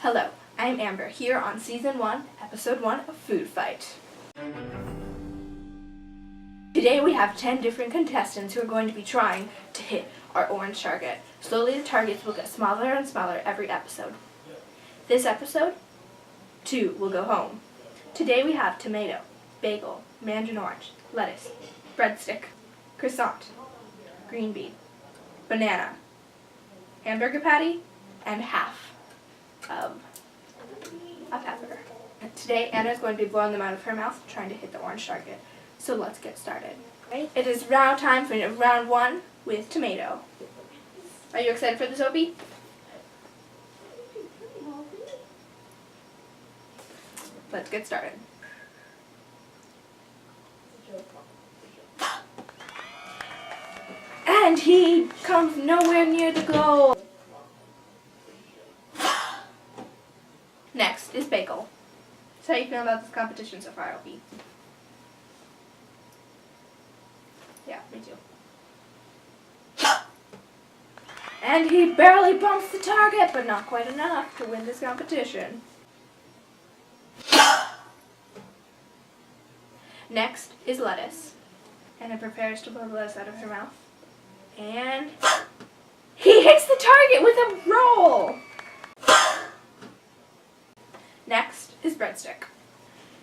Hello, I'm Amber, here on Season 1, Episode 1 of Food Fight. Today we have 10 different contestants who are going to be trying to hit our orange target. Slowly the targets will get smaller and smaller every episode. This episode, 2 will go home. Today we have tomato, bagel, mandarin orange, lettuce, breadstick, croissant, green bean, banana, hamburger patty, and half of a pepper. Today Anna is going to be blowing them out of her mouth trying to hit the orange target. So let's get started. It is round time for round 1 with tomato. Are you excited for this, Opie? Let's get started. And he comes nowhere near the goal. Next is bagel. So how you feeling about this competition so far, Opie? Yeah, me too. And he barely bumps the target, but not quite enough to win this competition. Next is lettuce. Anna prepares to blow the lettuce out of her mouth. And he hits the target with a roll! Next is breadstick.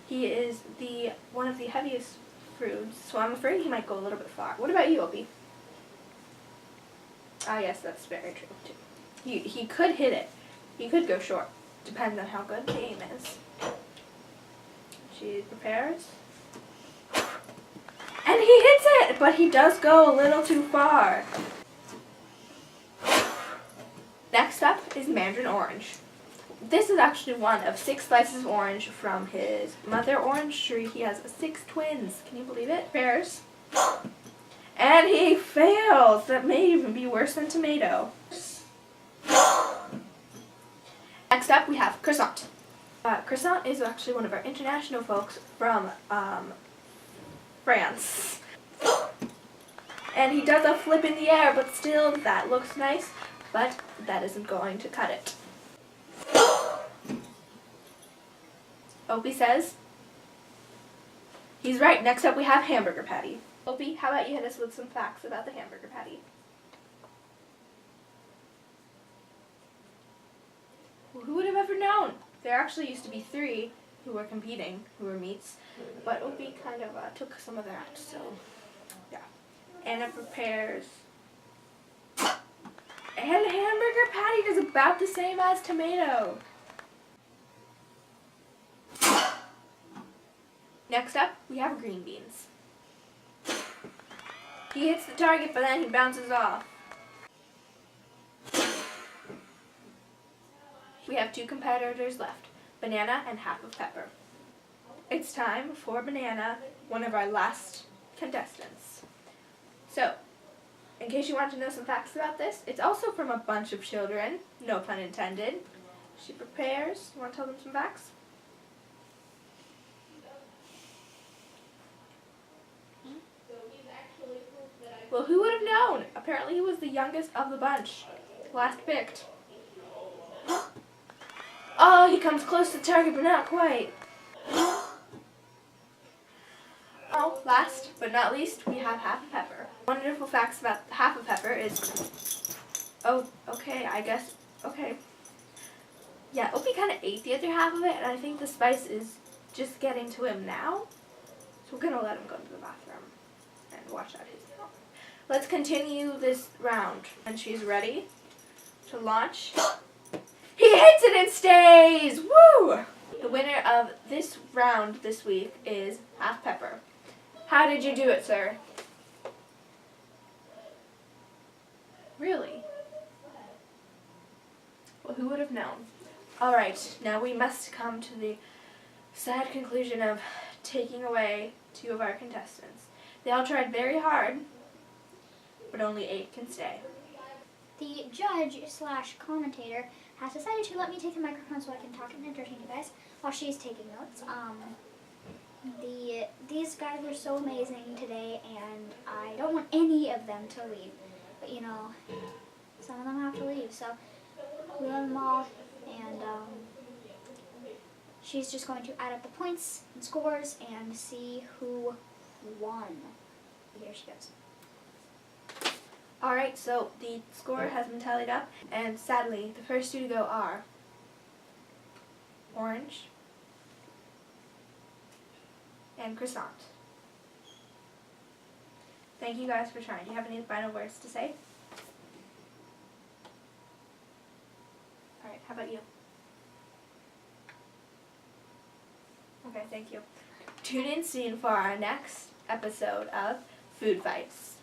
He is one of the heaviest fruits, so I'm afraid he might go a little bit far. What about you, Opie? Ah, yes, that's very true, too. He could hit it. He could go short. Depends on how good the aim is. She prepares. And he hits it, but he does go a little too far. Next up is mandarin orange. This is actually one of 6 slices of orange from his mother orange tree. He has 6 twins. Can you believe it? Pears. And he fails. That may even be worse than tomato. Next up we have croissant. Croissant is actually one of our international folks from France. And he does a flip in the air, but still that looks nice, but that isn't going to cut it. Opie says he's right. Next up we have hamburger patty. Opie, how about you hit us with some facts about the hamburger patty? Well, who would have ever known? There actually used to be 3 who were competing, who were meats, but Opie kind of took some of that, so yeah. Anna prepares, and hamburger patty is about the same as tomato. Next up, we have green beans. He hits the target, but then he bounces off. We have 2 competitors left, banana and half of pepper. It's time for banana, one of our last contestants. So, in case you want to know some facts about this, it's also from a bunch of children, no pun intended. She prepares. You want to tell them some facts? Well, who would have known? Apparently he was the youngest of the bunch. Last picked. Oh, he comes close to the target, but not quite. Oh, last but not least, we have half a pepper. Wonderful facts about half a pepper is... Oh, okay, I guess... Okay. Yeah, Opie kind of ate the other half of it, and I think the spice is just getting to him now. So we're going to let him go to the bathroom and wash out his mouth. Let's continue this round. And she's ready to launch. He hits it and stays! Woo! The winner of this round this week is half pepper. How did you do it, sir? Really? Well, who would have known? Alright, now we must come to the sad conclusion of taking away 2 of our contestants. They all tried very hard, but only 8 can stay. The judge/commentator has decided to let me take the microphone so I can talk and entertain you guys while she's taking notes. These guys were so amazing today, and I don't want any of them to leave. But you know, some of them have to leave, so we love them all, and she's just going to add up the points and scores and see who won. Here she goes. Alright, so the score has been tallied up, and sadly, the first two to go are orange and croissant. Thank you guys for trying. Do you have any final words to say? Alright, how about you? Okay, thank you. Tune in soon for our next episode of Food Fights.